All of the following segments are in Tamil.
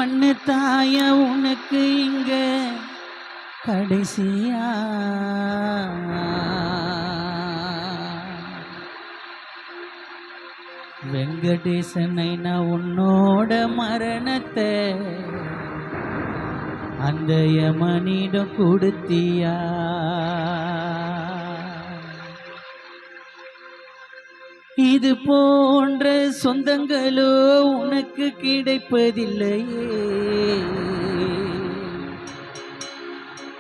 மண்ணு தாய உனக்கு இங்க கடைசியா வெங்கடேசனை நான் உன்னோட மரணத்தை அந்த யமனிடம் கொடுத்தியா? இது போன்ற சொந்தங்களோ உனக்கு கிடைப்பதில்லையே.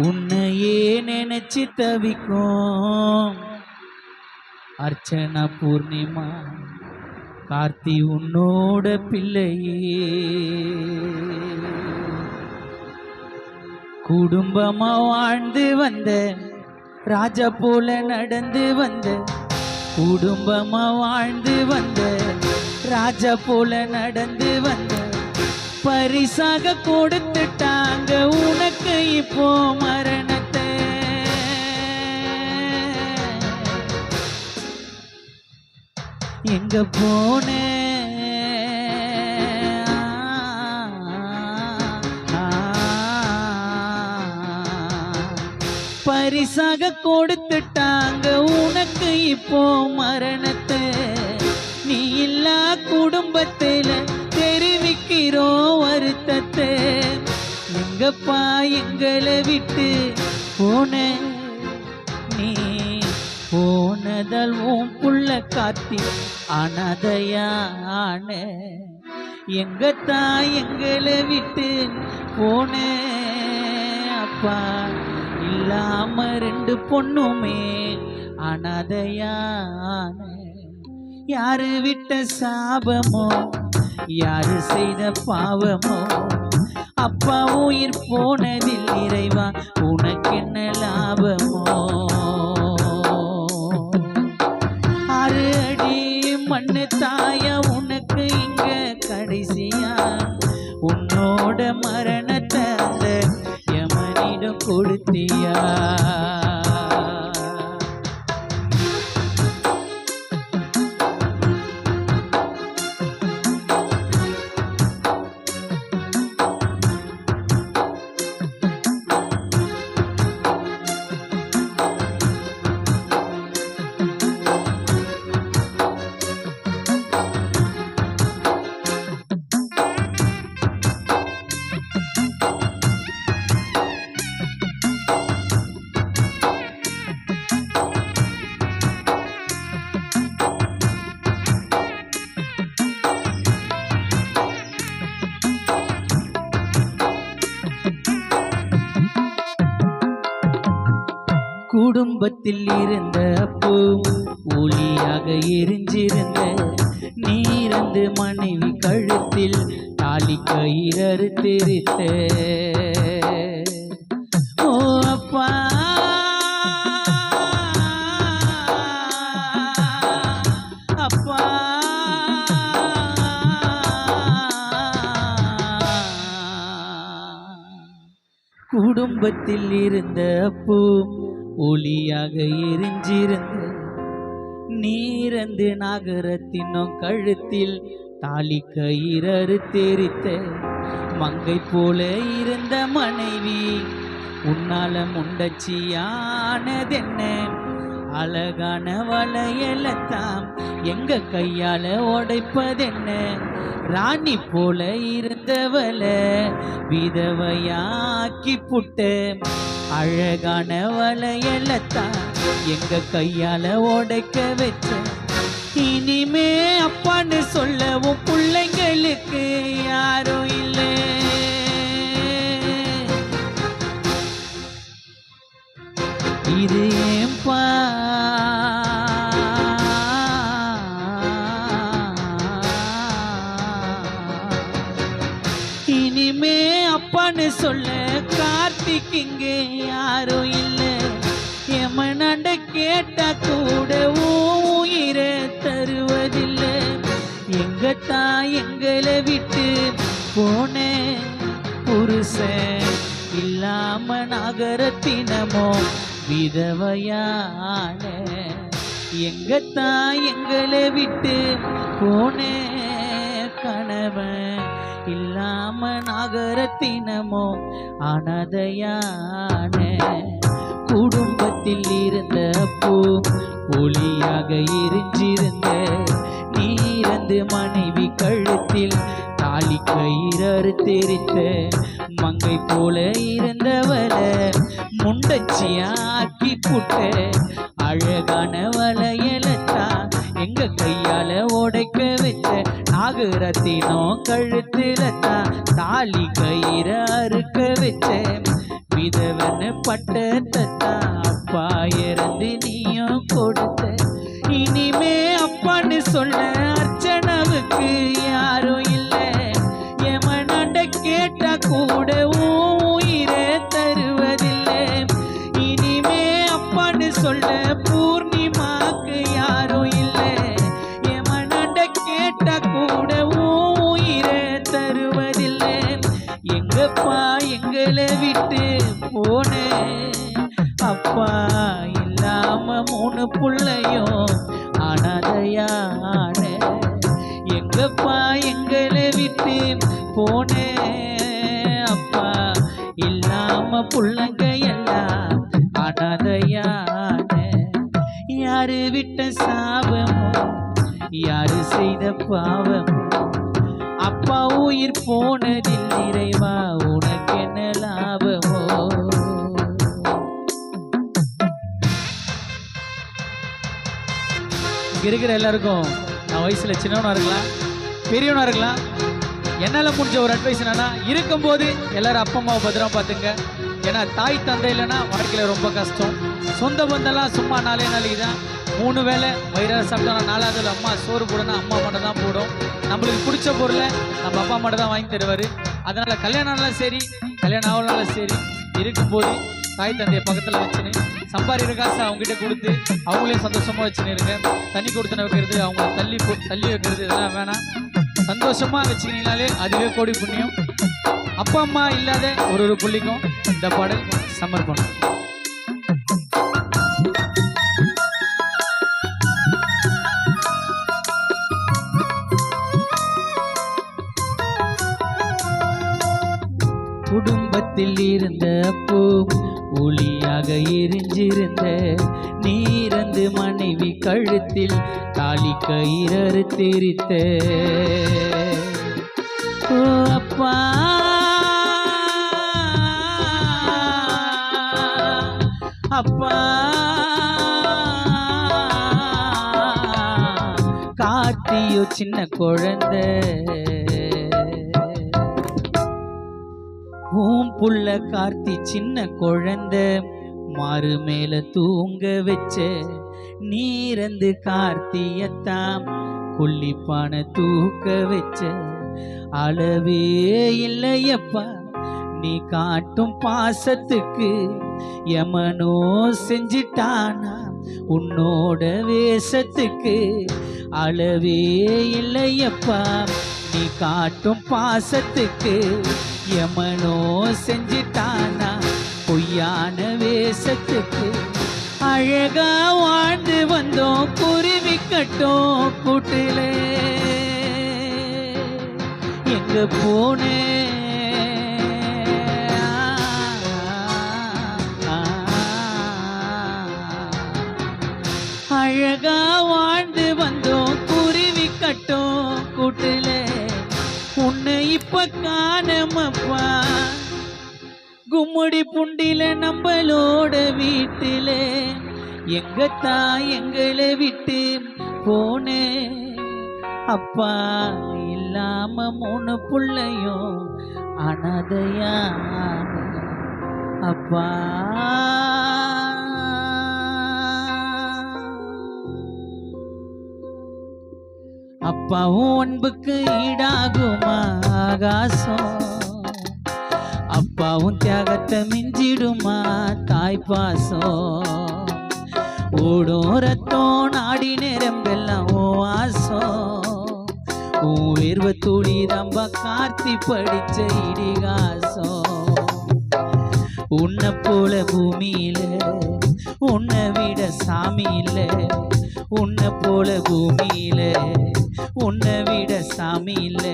உன்னையே நினைச்சு தவிக்கும் அர்ச்சனா பூர்ணிமா கார்த்தி உன்னோட பிள்ளையே. குடும்பமா வாழ்ந்து வந்த ராஜா போல நடந்து வந்த, குடும்பமா வாழ்ந்து வந்த ராஜா போல நடந்து வந்த, பரிசாக கொடுத்துட்டாங்க உனக்கு இப்போ மரணத்தை. எங்க போன பரிசாக கொடுத்துட்டாங்க உனக்கு இப்போ மரணத்தை. நீ இல்லா குடும்பத்தில தெரிவிக்கிறோம் வருத்தத்தை. எங்கப்பா எங்களை விட்டு போன, நீ போனதால் உன் புள்ள காத்தி அனாதையான. எங்கத்தான் எங்களை விட்டு போன அப்பா, இல்லாம ரெண்டு பொண்ணுமே அனாதையான. யாரு விட்ட சாபமோ யாரு செய்த பாவமோ, அப்பா உயிர் போனதில் இறைவா உனக்கு என்ன லாபமோ? 6 அடி மண்ணு தாய உனக்கு இங்க கடைசியா, உன்னோட மரணத்தை அந்த யமனிடம் கொடுத்தியா? குடும்பத்தில் இருந்த அப்போ ஒளியாக எரிஞ்சிருந்த, நீரந்து மனைவி கழுத்தில் தாலி கயிறு தெரித்த. ஓ அப்பா அப்பா, குடும்பத்தில் இருந்த அப்போ ஒளியாக எரிஞ்சிருந்த, நீரந்து நாகரத்தினும் கழுத்தில் தாலி கயிறு தெரித்த. மங்கை போல இருந்த மனைவி உன்னால முண்டச்சியானதென்ன? அழகான வளையலத்தாம் எங்க கையால உடைப்பதென்ன? ராணி போல இருந்தவள விதவையாக்கி புட்ட, அழகான வளையலத்தான் எங்க கையால உடைக்க வச்ச. இனிமே அப்பான்னு சொல்லவும் பிள்ளைங்களுக்கு யாரும் இல்லை. இது ஏன்பா இனிமே அப்பான்னு சொல்ல கார்த்திக் இங்கே யாரும் இல்லை. எமனாண்ட கேட்டா கூட உயிரை தருவதில்லை. எங்கத்தான் எங்களை விட்டு போன புருஷன் இல்லாம நகரத்தினமோ விதவையான. எங்கத்தான் எங்களை விட்டு போன கணவன் இல்லாம நாகரத்தினமோ அனதையான குடும்பத்தில் இருந்த பூ ஒளியாக எரிஞ்சிருந்த நீரந்து மனைவி கழுத்தில் தாலி கயிறு தெரித்த மங்கை போல இருந்தவள முண்டச்சியாக்கி புட்ட அழகான வளையலத்தா எங்க கையால உடைக்க வச்ச நாகரத்தினம் கழுத்துலத்தா தாலி கயிறு அறுக்க வச்ச விதவன பட்டத்தா அப்பா இறந்து நீயும் கொடுத்த இனிமே அப்பான்னு சொல்ல அர்ச்சனாவுக்கு யாரும் இல்லை எமனாண்ட கேட்டா கூட உயிரை தருவதில்லை இனிமே அப்பான்னு சொல்ல பூர்ணிமாக்கு யாரும் இல்லை எமனாண்ட கேட்டா கூட உயிரை தருவதில்லை எங்கப்பா எங்களை விட்டு போன அப்பா இல்லாம 3 புள்ளையும் அனாதையான எங்கப்பா எங்களை விட்டு போனே அப்பா இல்லாம புள்ளங்க எல்லாம் அனாதையான யாரு விட்ட சாபமோ யாரு செய்த பாவமோ அப்பா உயிர் போனதில் நிறைவா உனக்கு என்ன லாபமோ இருக்கிற எல்லாருக்கும் நான் வயசுல சின்னவனா இருக்கலாம் பெரியவனா இருக்கலாம் என்னால முடிஞ்ச ஒரு அட்வைஸ் என்னன்னா இருக்கும்போது எல்லாரும் அப்பா அம்மாவை பத்திரமா பார்த்துங்க ஏன்னா தாய் தந்தை இல்லைன்னா வாழ்க்கையில ரொம்ப கஷ்டம் சொந்த பந்தெல்லாம் சும்மா 4 நாளைக்கு தான் 3 வேளை வயிறார சாப்பிட்டோம்னா 4வது அம்மா சோறு போடணும் அம்மா மட்டும் தான் போடும் நம்மளுக்கு பிடிச்ச பொருளை நம்ம அப்பா மட்டும் தான் வாங்கி தருவாரு அதனால கல்யாணம்னாலும் சரி கல்யாணம் ஆகலனாலும் சரி இருக்கும்போது தாய் தந்தையை பக்கத்துல வச்சுன்னு சம்பாதிக்கிற காசை அவங்ககிட்ட கொடுத்து அவங்களே சந்தோஷமா வச்சுன்னு இருங்க தண்ணி கொடுத்துன வைக்கிறது அவங்க தள்ளி வைக்கிறது இதெல்லாம் வேணாம் சந்தோஷமா வச்சுக்கினீங்கனாலே அதுவே கோடி புண்ணியம் அப்பா அம்மா இல்லாத ஒரு புள்ளிக்கும் இந்த பாடல் சமர்ப்பணம் குடும்பத்தில் இருந்த பூ ஒளியாக எரிஞ்சிருந்த நீரந்து மனைவி கழுத்தில் தாலி கயிறு தெரித்த அப்பா அப்பா கார்த்தியோ சின்ன குழந்தை புள்ள கார்த்தி சின்ன குழந்தை மாறு மேல தூங்க வச்ச நீரந்து கார்த்தியத்தாம் கொல்லிப்பான தூக்க வச்ச அளவே இல்லையப்பா நீ காட்டும் பாசத்துக்கு யமனோ செஞ்சிட்டானா உன்னோட வேஷத்துக்கு அளவே இல்லையப்பா நீ காட்டும் பாசத்துக்கு யமனோ செஞ்சிட்டானா பொய்யான வேஷத்துக்கு அழகா வாழ்ந்து வந்தோம் குருவி கட்டும் கூட்டுல எங்க போனே அழகா வாழ்ந்து வந்தோம் குருவி கட்டும் கூட்டுல உன்னை இப்ப காணமப்பா கும்முடி புண்டில நம்மளோட வீட்டில எங்க தாய் எங்களை விட்டு போனே அப்பா இல்லாம 3 புள்ளையும் அனாதையா அப்பா அப்பாவும் அன்புக்கு ஈடாகுமா ஆகாசம் அப்பாவும் தியாகத்தை மிஞ்சிடுமா தாய் பாசம் ஓடும் ரத்தம் நாடி நேரம்பெல்லாம் ஓ வாசம் உயர்வ துளி தம்ப கார்த்தி படிச்ச இடிகாசம் உன்னை போல பூமியில உன்னை விட சாமி இல்லை உன்னை போல பூமியில உன்னை விட சாமி இல்லை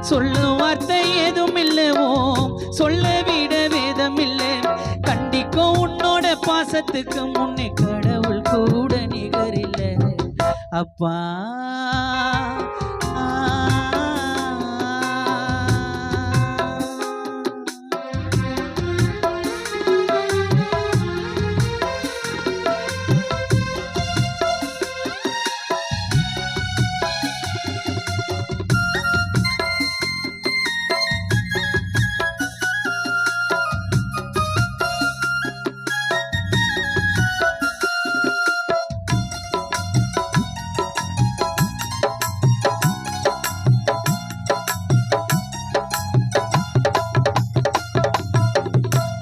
சொல்லும் வார்த்தை ஏதும் இல்லவோ சொல்ல விட வேதம் இல்லை கண்டிக்கும் உன்னோட பாசத்துக்கு முன்னே கடவுள் கூட நிகரில்லை அப்பா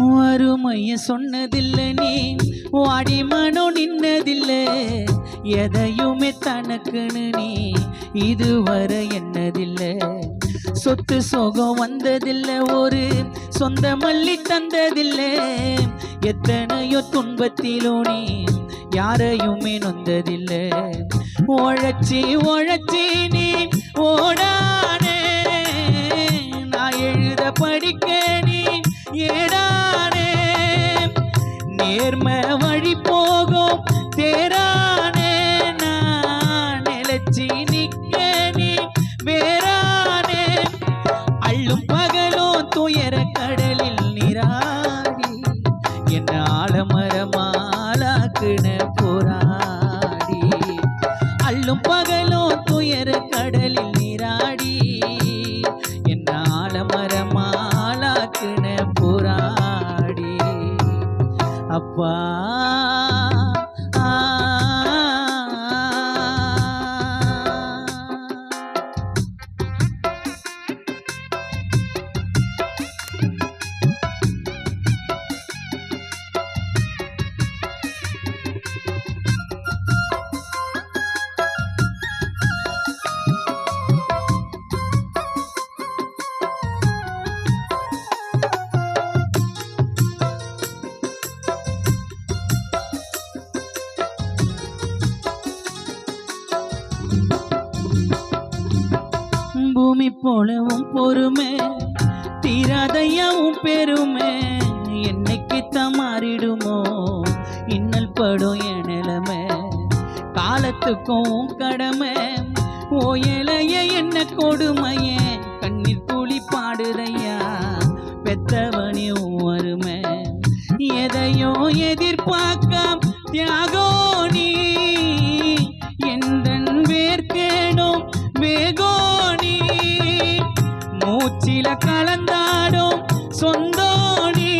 வறுமைய சொன்னதில்லை நீ வாடி மனோ நின்னதில்லை எதையுமே தனக்குன்னு நீ இதுவரை என்னதில்லை சொத்து சோகம் வந்ததில்லை ஒரு சொந்த மல்லி தந்ததில்லை எத்தனையோ துன்பத்திலோ நீ யாரையுமே நொந்ததில்லை உழைச்சி உழைச்சி நீ ஓடானே நான் எழுத படிக்க நீ ஏடானே நேர்ம வழி போகும் தேரானே நான் நிலச்சி நிக்க நீ வேறானே அள்ளும் பகலும் துயர கடலில் நீராடி என்ன ஆலமரமாலாக்குன போராடி அள்ளும் பகலும் துயர கடலில் நீராடி என்ன ஆலமரமாலாக்குன போராடி அப்பா பூமி போலவும் பொறுமை தீராதையாவும் பெருமை என்னைக்கு மாறிடுமோ இன்னல் படும் என் நிலைமை காலத்துக்கும் கடமை ஓயலைய என்ன கொடுமைய கண்ணீர் துளி பாடுதையா பெத்தவனியும் வறுமை எதையோ எதிர்பார்க்க தியாகோ நீ எந்தன் வேர்க்கேடும் வேகோனி மூச்சில கலந்தாடும் சொந்தோனி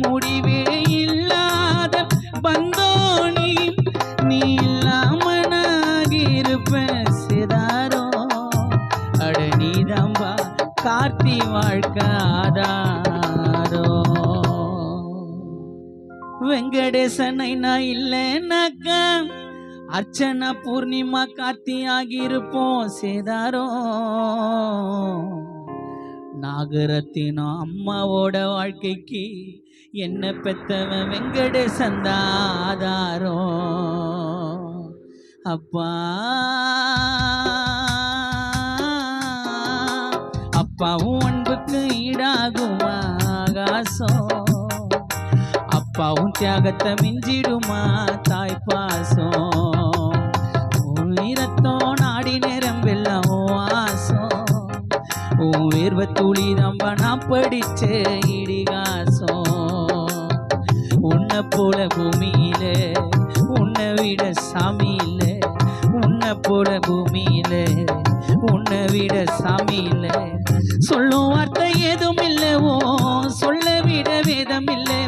முடிவே இல்லாத பந்தோனி நீ இல்லாமனாகிருப்ப சிதாரோ அட நீதாம்பா கார்த்தி வாழ்க்காதாரோ வெங்கடேசனை நான் இல்லைன்னாக்கா அர்ச்சனா பூர்ணிமா கார்த்தி ஆகியிருப்போம் சேதாரோ நாகரத்தினம் அம்மாவோட வாழ்க்கைக்கு என்ன பெத்தவன் வெங்கடேசன் ஆதாரோ அப்பா அப்பாவும் அன்புக்கு ஈடாகுமா ஆகாசம் அப்பாவும் தியாகத்தை மிஞ்சிடுமா தாய் பாசம் உயிரத்தோ நாடி நேரம் வெல்லம் ஆசம் உன் வேர்வ துளி நம்ப நான் படிச்ச இடிகாசம் உன்னை போல பூமியில உன்னை விட சாமி இல்ல உன்னை போல பூமியில உன்னை விட சாமி இல்ல சொல்லும் வார்த்தை ஏதும் இல்லவோ சொல்ல விட வேதம் இல்லை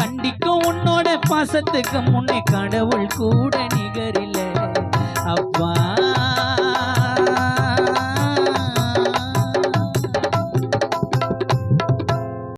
கண்டிக்கும் உன்னோட பாசத்துக்கு முன்னே கடவுள் கூட நிகரி